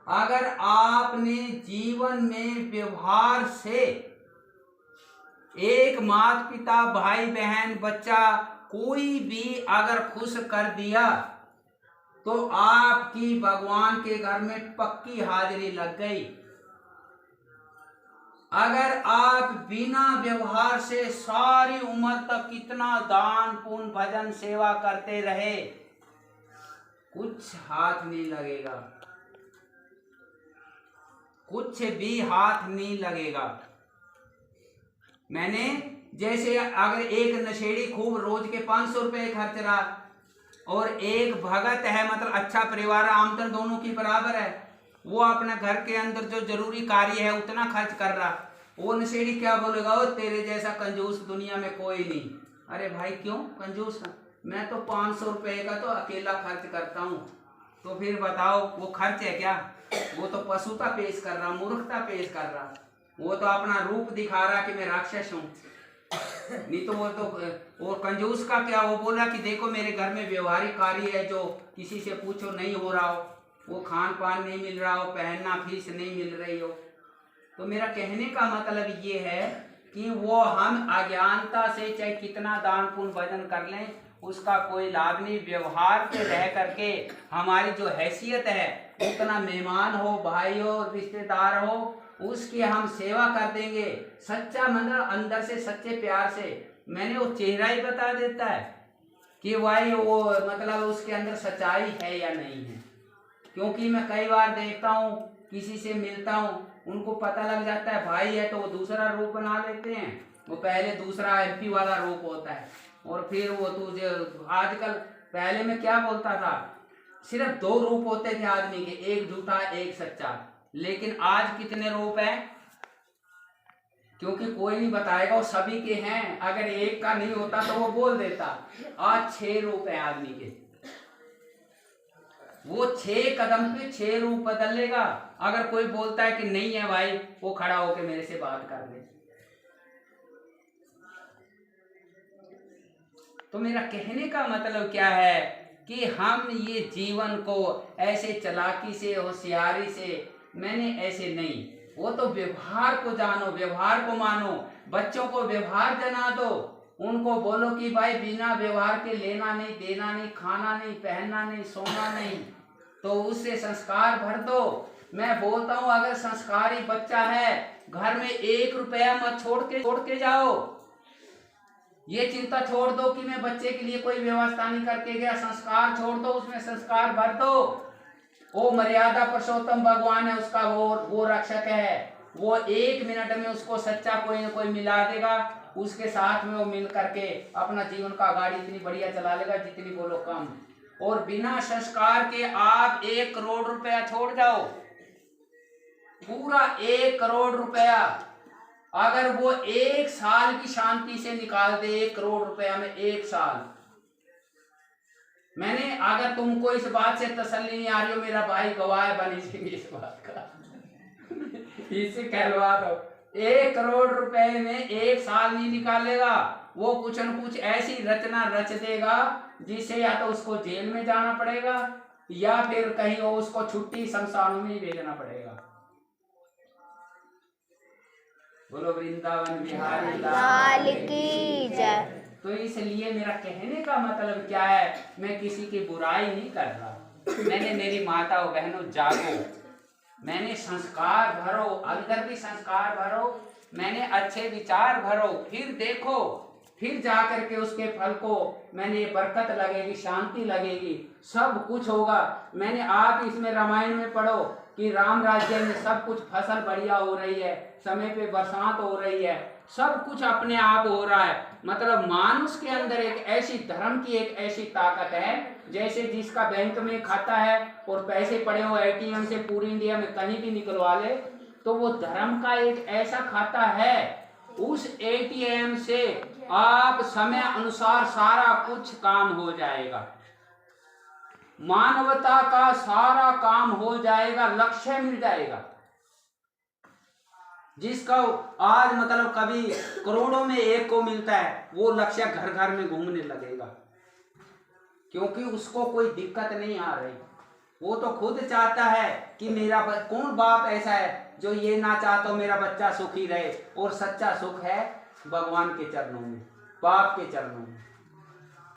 अगर आपने जीवन में व्यवहार से एक माता पिता भाई बहन बच्चा कोई भी अगर खुश कर दिया तो आपकी भगवान के घर में पक्की हाजिरी लग गई। अगर आप बिना व्यवहार से सारी उम्र तक कितना दान पुण्य भजन सेवा करते रहे, कुछ हाथ नहीं लगेगा, कुछ भी हाथ नहीं लगेगा। मैंने जैसे अगर एक नशेड़ी खूब रोज के 500 रुपए खर्च रहा और एक भगत है मतलब अच्छा परिवार आमदन दोनों की बराबर है, वो अपने घर के अंदर जो जरूरी कार्य है उतना खर्च कर रहा, वो नशेड़ी क्या बोलेगा, ओ तेरे जैसा कंजूस दुनिया में कोई नहीं। अरे भाई क्यों कंजूस, मैं तो 500 रुपए का तो अकेला खर्च करता हूँ। तो फिर बताओ वो खर्च है क्या? वो तो पशुता पेश कर रहा, मूर्खता पेश कर रहा, वो तो अपना रूप दिखा रहा कि मैं राक्षस हूँ। नहीं तो वो तो वो कंजूस का क्या, वो बोला कि देखो मेरे घर में व्यवहारिक कार्य है जो किसी से पूछो नहीं हो रहा हो, वो खान पान नहीं मिल रहा हो, पहनना फीस नहीं मिल रही हो। तो मेरा कहने का मतलब ये है कि वो हम अज्ञानता से चाहे कितना दान पुण्य भजन कर लें उसका कोई लाभ नहीं। व्यवहार पे रह करके हमारी जो हैसियत है उतना मेहमान हो, भाई हो, रिश्तेदार हो, उसकी हम सेवा कर देंगे सच्चा मतलब अंदर से सच्चे प्यार से। मैंने वो चेहरा ही बता देता है कि भाई वो मतलब उसके अंदर सच्चाई है या नहीं है। क्योंकि मैं कई बार देखता हूँ किसी से मिलता हूँ, उनको पता लग जाता है भाई है तो वो दूसरा रूप बना लेते हैं, वो पहले दूसरा एमपी वाला रूप होता है और फिर वो तुझे आजकल, पहले मैं क्या बोलता था सिर्फ 2 रूप होते थे आदमी के, एक झूठा एक सच्चा, लेकिन आज कितने रूप हैं? क्योंकि कोई नहीं बताएगा, वो सभी के हैं। अगर एक का नहीं होता तो वो बोल देता। आज 6 रूप है आदमी के, वो 6 कदम पे 6 रूप बदलेगा। अगर कोई बोलता है कि नहीं है भाई, वो खड़ा होकर मेरे से बात कर ले। तो मेरा कहने का मतलब क्या है कि हम ये जीवन को ऐसे चालाकी से होशियारी से, मैंने ऐसे नहीं, वो तो व्यवहार को जानो, व्यवहार को मानो, बच्चों को व्यवहार जना दो, उनको बोलो कि भाई बिना व्यवहार के लेना नहीं, देना नहीं, खाना नहीं, पहनना नहीं, सोना नहीं, तो उससे संस्कार भर दो। मैं बोलता हूँ अगर संस्कारी बच्चा है घर में 1 रुपया मत छोड़ के जाओ। ये चिंता छोड़ दो कि मैं बच्चे के लिए कोई व्यवस्था नहीं करके गया, संस्कार छोड़ दो, उसमें संस्कार भर दो। वो मर्यादा पुरुषोत्तम भगवान है, उसका वो रक्षक है, वो 1 मिनट में उसको सच्चा कोई न कोई मिला देगा, उसके साथ में वो मिल करके अपना जीवन का गाड़ी इतनी बढ़िया चला लेगा जितनी बोलो कम। और बिना संस्कार के आप 1 करोड़ रुपया छोड़ जाओ, पूरा 1 करोड़ रुपया अगर वो 1 साल की शांति से निकाल दे, 1 करोड़ रुपया में 1 साल। मैंने अगर तुमको इस बात से तसल्ली नहीं आ रही हो, मेरा भाई गवाह बनी जाएंगे इस बात का, इससे कहलवा दो। 1 करोड़ रुपए में 1 साल नहीं निकालेगा, वो कुछ न कुछ ऐसी रचना रच देगा जिससे या तो उसको जेल में जाना पड़ेगा या फिर कहीं वो उसको छुट्टी शमशानों में ही भेजना पड़ेगा। बोलो वृंदावन बिहारी लाल की जय। तो इसलिए मेरा कहने का मतलब क्या है, मैं किसी की बुराई नहीं कर रहा। मैंने मेरी माताओं बहनों जागो, मैंने संस्कार भरो, अंदर भी संस्कार भरो, मैंने अच्छे विचार भरो, फिर देखो, फिर जाकर के उसके फल को मैंने बरकत लगेगी, शांति लगेगी, सब कुछ होगा। मैंने आप इसमें रामायण में पढ़ो कि राम राज्य में सब कुछ फसल बढ़िया हो रही है, समय पे बरसात हो रही है, सब कुछ अपने आप हो रहा है। मतलब मानुष के अंदर एक ऐसी धर्म की एक ऐसी ताकत है, जैसे जिसका बैंक में खाता है और पैसे पड़े हो एटीएम से पूरी इंडिया में कहीं भी निकलवा ले, तो वो धर्म का एक ऐसा खाता है, उस एटीएम से आप समय अनुसार सारा कुछ काम हो जाएगा, मानवता का सारा काम हो जाएगा, लक्ष्य मिल जाएगा। जिसका आज मतलब कभी करोड़ों में 1 को मिलता है, वो लक्ष्य घर घर में घूमने लगेगा, क्योंकि उसको कोई दिक्कत नहीं आ रही। वो तो खुद चाहता है कि मेरा कौन बाप ऐसा है जो ये ना चाहता हो मेरा बच्चा सुखी रहे। और सच्चा सुख है भगवान के चरणों में, बाप के चरणों में।